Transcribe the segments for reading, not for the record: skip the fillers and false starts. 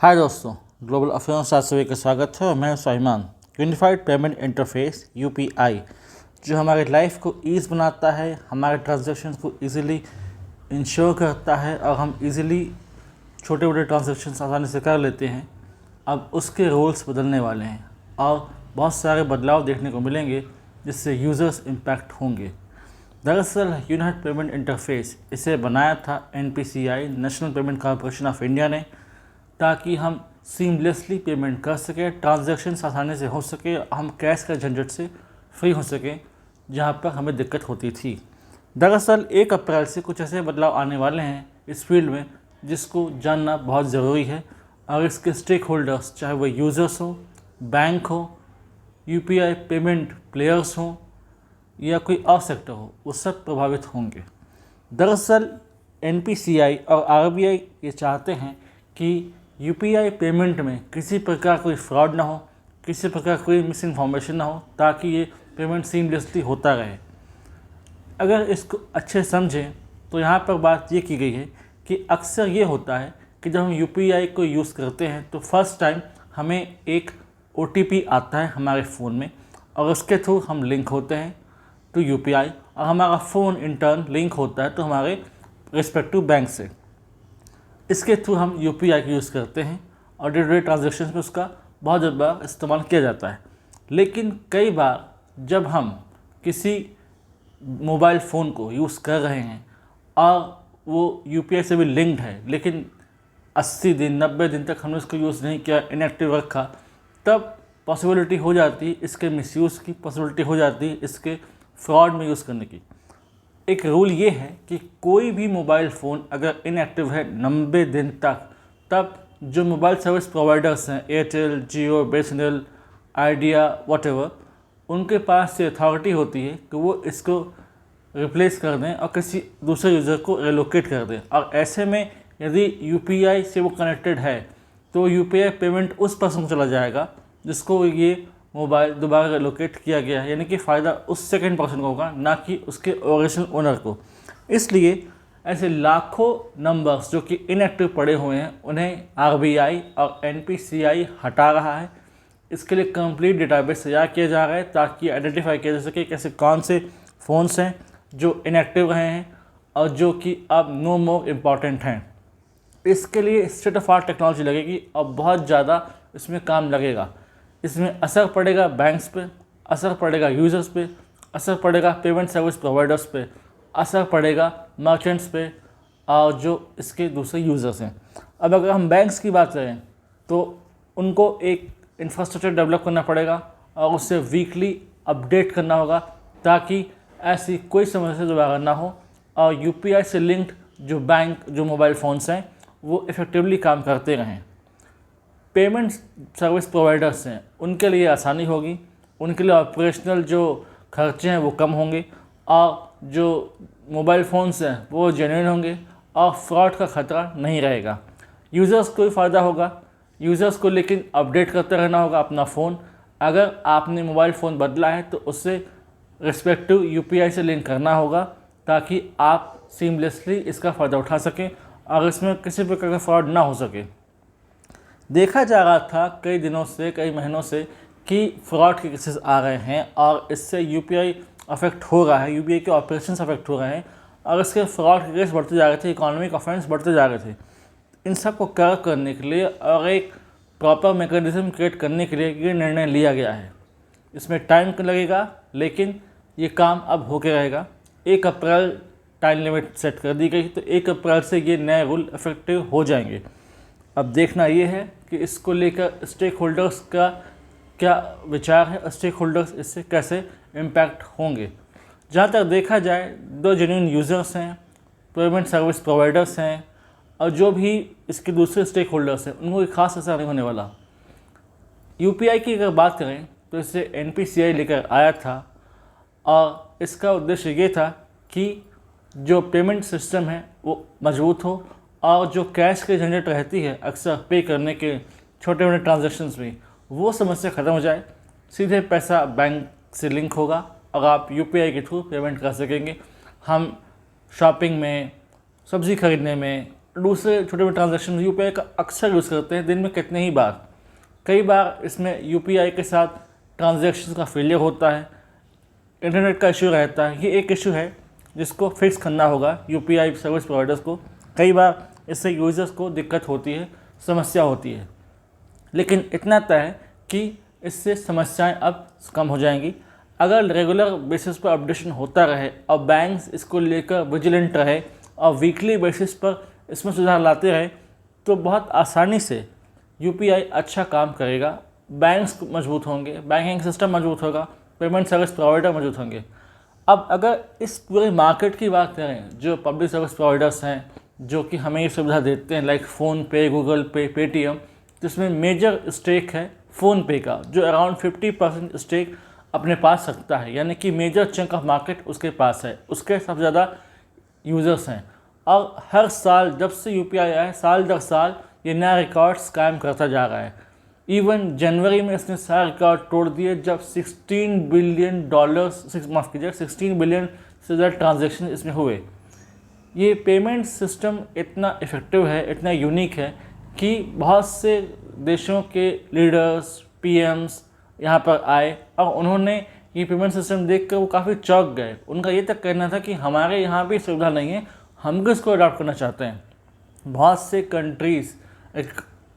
हाय दोस्तों, global affairs आज सभी का स्वागत है और मैं स्वाभिमान। यूनिफाइड पेमेंट इंटरफेस यूपीआई जो हमारे लाइफ को ईज़ बनाता है, हमारे ट्रांजैक्शंस को इजीली इंश्योर करता है और हम इजीली छोटे मोटे ट्रांजैक्शंस आसानी से कर लेते हैं। अब उसके रूल्स बदलने वाले हैं और बहुत सारे बदलाव देखने को मिलेंगे जिससे यूज़र्स इम्पैक्ट होंगे। दरअसल यूनिफाइड पेमेंट इंटरफेस इसे बनाया था NPCI, national payment corporation of India ने, ताकि हम सीमलेसली पेमेंट कर सकें, ट्रांजैक्शंस आसानी से हो सके, हम कैश के झंझट से फ्री हो सकें जहां पर हमें दिक्कत होती थी। दरअसल 1 अप्रैल से कुछ ऐसे बदलाव आने वाले हैं इस फील्ड में जिसको जानना बहुत ज़रूरी है और इसके स्टेक होल्डर्स, चाहे वो यूज़र्स हो, बैंक हो, यूपीआई पेमेंट प्लेयर्स हों या कोई और सेक्टर हो, वो सब प्रभावित होंगे। दरअसल एनपीसीआई और आरबीआई ये चाहते हैं कि यूपीआई पेमेंट में किसी प्रकार कोई फ्रॉड ना हो, किसी प्रकार कोई मिस इन्फॉर्मेशन ना हो, ताकि ये पेमेंट सीमलेसली होता रहे। अगर इसको अच्छे समझें तो यहाँ पर बात ये की गई है कि अक्सर ये होता है कि जब हम यूपीआई को यूज़ करते हैं तो फर्स्ट टाइम हमें एक ओटीपी आता है हमारे फ़ोन में और उसके थ्रू हम लिंक होते हैं टू यूपीआई और हमारा फ़ोन इन टर्न लिंक होता है तो हमारे रिस्पेक्टिव बैंक से। इसके थ्रू हम यूपीआई का यूज़ करते हैं और डे टू डे ट्रांजेक्शन में उसका बहुत ज़्यादा इस्तेमाल किया जाता है। लेकिन कई बार जब हम किसी मोबाइल फ़ोन को यूज़ कर रहे हैं और वो यूपीआई से भी लिंक्ड है लेकिन 80 दिन 90 दिन तक हमने उसको यूज़ नहीं किया, इनएक्टिव रखा, तब पॉसिबिलिटी हो जाती है इसके मिसयूज़ की, पॉसिबिलिटी हो जाती है इसके फ्रॉड में यूज़ करने की। एक रूल ये है कि कोई भी मोबाइल फ़ोन अगर इनएक्टिव है 90 दिन तक, तब जो मोबाइल सर्विस प्रोवाइडर्स हैं, एयरटेल, जियो, बीएसएनएल, आइडिया, व्हाटएवर, उनके पास से अथॉरिटी होती है कि वो इसको रिप्लेस कर दें और किसी दूसरे यूज़र को रिलोकेट कर दें। और ऐसे में यदि यूपीआई से वो कनेक्टेड है तो यूपीआई पेमेंट उस पर्सन को चला जाएगा जिसको ये मोबाइल दोबारा रिलोकेट किया गया है, यानी कि फ़ायदा उस सेकंड पर्सन को होगा, ना कि उसके ओरिजिनल ओनर को। इसलिए ऐसे लाखों नंबर्स जो कि इनएक्टिव पड़े हुए हैं उन्हें आरबीआई और एनपीसीआई हटा रहा है। इसके लिए कंप्लीट डेटाबेस तैयार किया जा रहा है ताकि आइडेंटिफाई किया जा सके कैसे कौन से फ़ोन्स हैं जो इनएक्टिव रहे हैं और जो कि अब नो मोर इम्पॉर्टेंट हैं। इसके लिए स्टेट ऑफ आर्ट टेक्नोलॉजी लगेगी और बहुत ज़्यादा इसमें काम लगेगा। इसमें असर पड़ेगा बैंक्स पे, असर पड़ेगा यूज़र्स पे, असर पड़ेगा पेमेंट सर्विस प्रोवाइडर्स पे, असर पड़ेगा मर्चेंट्स पे और जो इसके दूसरे यूज़र्स हैं। अब अगर हम बैंक्स की बात करें तो उनको एक इंफ्रास्ट्रक्चर डेवलप करना पड़ेगा और उससे वीकली अपडेट करना होगा ताकि ऐसी कोई समस्या दोबारा ना हो और यूपीआई से लिंक्ड जो बैंक, जो मोबाइल फ़ोन्स हैं वो इफ़ेक्टिवली काम करते रहें। पेमेंट सर्विस प्रोवाइडर्स हैं उनके लिए आसानी होगी, उनके लिए ऑपरेशनल जो खर्चे हैं वो कम होंगे और जो मोबाइल फ़ोन्स हैं वो जेन्युइन होंगे और फ्रॉड का ख़तरा नहीं रहेगा। यूज़र्स को भी फ़ायदा होगा, यूज़र्स को लेकिन अपडेट करते रहना होगा अपना फ़ोन। अगर आपने मोबाइल फ़ोन बदला है तो उससे रिस्पेक्टिव यूपीआई से लिंक करना होगा ताकि आप सीमलेसली इसका फ़ायदा उठा सकें और इसमें किसी प्रकार का फ्रॉड ना हो सके। देखा जा रहा था कई दिनों से, कई महीनों से कि फ्रॉड के केसेस आ रहे हैं और इससे यूपीआई अफेक्ट हो रहा है, यूपीआई के ऑपरेशंस अफेक्ट हो रहे हैं और इसके फ्रॉड के केस बढ़ते जा रहे थे, इकोनॉमिक ऑफेंस बढ़ते जा रहे थे। इन सब को कवर करने के लिए और एक प्रॉपर मैकेनिज्म क्रिएट करने के लिए ये निर्णय लिया गया है। इसमें टाइम लगेगा लेकिन ये काम अब होके रहेगा। 1 अप्रैल टाइम लिमिट सेट कर दी गई तो 1 अप्रैल से ये नए रूल इफेक्टिव हो जाएंगे। अब देखना ये है कि इसको लेकर स्टेक होल्डर्स का क्या विचार है, स्टेक होल्डर्स इससे कैसे इम्पैक्ट होंगे। जहाँ तक देखा जाए 2 जेन्युइन यूज़र्स हैं, पेमेंट सर्विस प्रोवाइडर्स हैं और जो भी इसके दूसरे स्टेक होल्डर्स हैं उनको कोई खास असर नहीं होने वाला। यूपीआई की अगर बात करें तो इसे एनपीसीआई लेकर आया था और इसका उद्देश्य ये था कि जो पेमेंट सिस्टम है वो मजबूत हो और जो कैश की झंझट रहती है अक्सर पे करने के छोटे मोटे ट्रांजैक्शंस में, वो समस्या ख़त्म हो जाए। सीधे पैसा बैंक से लिंक होगा और आप यूपीआई के थ्रू पेमेंट कर सकेंगे। हम शॉपिंग में, सब्ज़ी खरीदने में, दूसरे छोटे मोटे ट्रांजेक्शन यूपीआई का अक्सर यूज़ करते हैं, दिन में कितने ही बार। कई बार इसमें यूपीआई के साथ ट्रांजेक्शन का फेलियर होता है, इंटरनेट का इशू रहता है। ये एक इशू है जिसको फिक्स करना होगा यूपीआई सर्विस प्रोवाइडर्स को। कई बार इससे यूज़र्स को दिक्कत होती है, समस्या होती है, लेकिन इतना तय है कि इससे समस्याएं अब कम हो जाएंगी अगर रेगुलर बेसिस पर अपडेशन होता रहे और बैंक्स इसको लेकर विजिलेंट रहे और वीकली बेसिस पर इसमें सुधार लाते रहे, तो बहुत आसानी से यूपीआई अच्छा काम करेगा। बैंक्स मजबूत होंगे, बैंकिंग सिस्टम मजबूत होगा, पेमेंट सर्विस प्रोवाइडर मजबूत होंगे। अब अगर इस पूरे मार्केट की बात करें, जो पब्लिक सर्विस प्रोवाइडर्स हैं जो कि हमें ये सुविधा देते हैं, लाइक फ़ोनपे, गूगल पे, पेटीएम, तो इसमें मेजर स्टेक है फ़ोनपे का, जो अराउंड 50% स्टेक अपने पास रखता है, यानी कि मेजर चंक ऑफ मार्केट उसके पास है, उसके सबसे ज़्यादा यूज़र्स हैं। और हर साल जब से यूपीआई आया है, साल दर साल ये नया रिकॉर्ड्स कायम करता जा रहा है। इवन जनवरी में इसने सारा रिकॉर्ड तोड़ दिए जब $16 बिलियन 16 बिलियन से ज़्यादा ट्रांजेक्शन इसमें हुए। ये पेमेंट सिस्टम इतना इफ़ेक्टिव है, इतना यूनिक है कि बहुत से देशों के लीडर्स, पीएम्स यहाँ पर आए और उन्होंने ये पेमेंट सिस्टम देखकर वो काफ़ी चौंक गए। उनका ये तक कहना था कि हमारे यहाँ भी सुविधा नहीं है, हम भी इसको अडॉप्ट करना चाहते हैं। बहुत से कंट्रीज़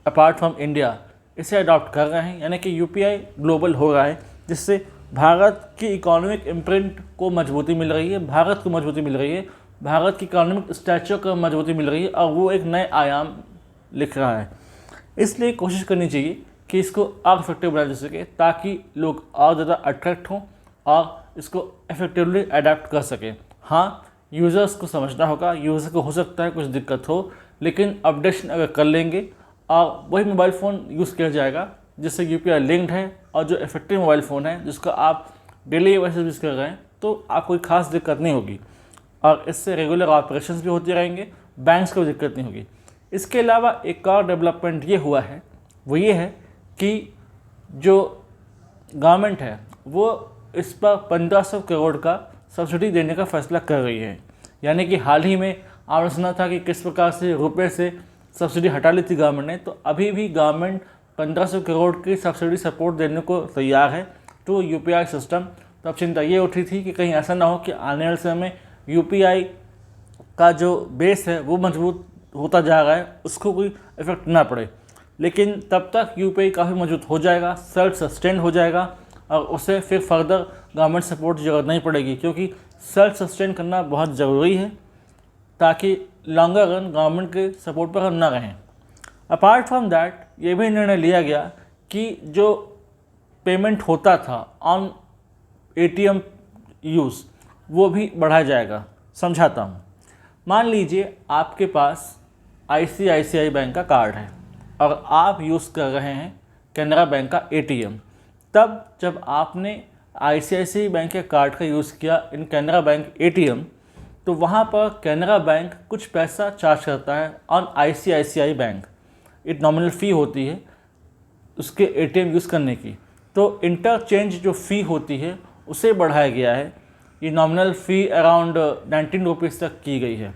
अपार्ट फ्रॉम इंडिया इसे अडॉप्ट कर रहे हैं, यानी कि यूपीआई ग्लोबल हो रहा है, जिससे भारत की इकोनॉमिक इम्प्रिंट को मजबूती मिल रही है, भारत को मजबूती मिल रही है, भारत की इकोनॉमिक स्टैचर को मजबूती मिल रही है और वो एक नए आयाम लिख रहा है। इसलिए कोशिश करनी चाहिए कि इसको और इफेक्टिव बनाया जा सके ताकि लोग और ज़्यादा अट्रैक्ट हों और इसको इफेक्टिवली अडेप्ट कर सकें। हाँ, यूज़र्स को समझना होगा, यूज़र को हो सकता है कुछ दिक्कत हो, लेकिन अपडेशन अगर कर लेंगे और वही मोबाइल फ़ोन यूज़ किया जाएगा जिससे यूपीआई लिंक्ड है और जो इफेक्टिव मोबाइल फ़ोन है जिसको आप डेली बेसिस यूज़ कर रहे हैं, तो आपको कोई खास दिक्कत नहीं होगी और इससे रेगुलर ऑपरेशंस भी होते रहेंगे, बैंक्स को भी दिक्कत नहीं होगी। इसके अलावा एक और डेवलपमेंट ये हुआ है, वो ये है कि जो गवर्नमेंट है वो इस पर 1500 करोड़ का सब्सिडी देने का फैसला कर रही है। यानी कि हाल ही में आपने सुना था कि किस प्रकार से रुपए से सब्सिडी हटा ली थी गवर्नमेंट ने, तो अभी भी गवर्नमेंट 1500 करोड़ की सब्सिडी सपोर्ट देने को तैयार है टू यूपीआई सिस्टम। तो अब चिंता ये उठी थी कि कहीं ऐसा ना हो कि आने वाले समय में यूपीआई का जो बेस है वो मजबूत होता जा रहा है, उसको कोई इफेक्ट ना पड़े। लेकिन तब तक यूपीआई काफ़ी मजबूत हो जाएगा, सेल्फ सस्टेन हो जाएगा और उसे फिर फर्दर गवर्नमेंट सपोर्ट की ज़रूरत नहीं पड़ेगी, क्योंकि सेल्फ सस्टेन करना बहुत ज़रूरी है ताकि लॉन्गर रन गवर्नमेंट के सपोर्ट पर हम ना रहें। अपार्ट फ्रॉम दैट ये भी निर्णय लिया गया कि जो पेमेंट होता था ऑन एटीएम यूज़ वो भी बढ़ाया जाएगा। समझाता हूँ। मान लीजिए आपके पास आईसीआईसीआई बैंक का कार्ड है और आप यूज़ कर रहे हैं कैनरा बैंक का एटीएम। तब जब आपने आईसीआईसीआई बैंक के कार्ड का यूज़ किया इन कैनरा बैंक एटीएम, तो वहाँ पर कैनरा बैंक कुछ पैसा चार्ज करता है ऑन आईसीआईसीआई बैंक। एक नॉमिनल फ़ी होती है उसके एटीएम यूज़ करने की, तो इंटरचेंज जो फ़ी होती है उसे बढ़ाया गया है। ये नॉमिनल फ़ी अराउंड 19 रुपीज़ तक की गई है।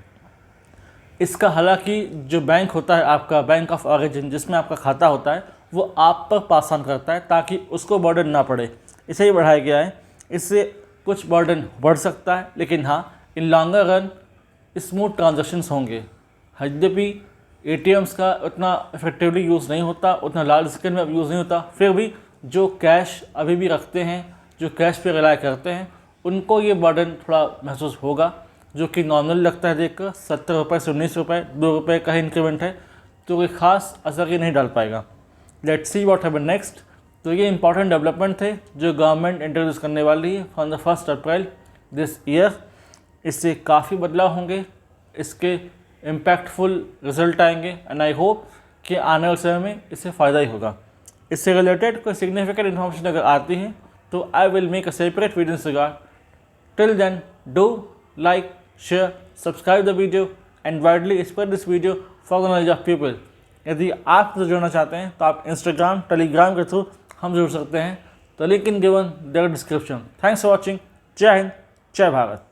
इसका हालांकि जो बैंक होता है आपका बैंक ऑफ ऑरिजिन, जिसमें आपका खाता होता है, वो आप पर पास ऑन करता है ताकि उसको बर्डन ना पड़े, इसे ही बढ़ाया गया है। इससे कुछ बर्डन बढ़ सकता है, लेकिन हाँ, इन लॉन्गर रन स्मूथ ट्रांजेक्शन्स होंगे। यद्यपि एटीएम्स का उतना इफेक्टिवली यूज़ नहीं होता, उतना लार्ज स्केल में यूज़ नहीं होता, फिर भी जो कैश अभी भी रखते हैं, जो कैश पे रिलाय करते हैं, उनको ये बर्डन थोड़ा महसूस होगा, जो कि नॉर्मल लगता है देखकर। 70 रुपये से 19 रुपये, 2 रुपये का ही इंक्रीमेंट है, तो कोई ख़ास असर ये नहीं डाल पाएगा। Let's see what happen next. तो ये इंपॉर्टेंट डेवलपमेंट थे जो गवर्नमेंट इंट्रोड्यूस करने वाली है from the 1 April this year. इससे काफ़ी बदलाव होंगे, इसके इम्पैक्टफुल रिजल्ट आएंगे एंड आई होप कि आने वाले समय में इससे फ़ायदा ही होगा। इससे रिलेटेड कोई सिग्निफिकेंट इन्फॉर्मेशन अगर आती है तो I will make a separate video in regard. Till then do like, share, subscribe the video and widely spread this video for the knowledge of people। यदि आप मुझसे जुड़ना चाहते हैं तो आप इंस्टाग्राम, टेलीग्राम के थ्रू हम जुड़ सकते हैं। तो link in given there description. Thanks for watching. जय हिंद, जय भारत।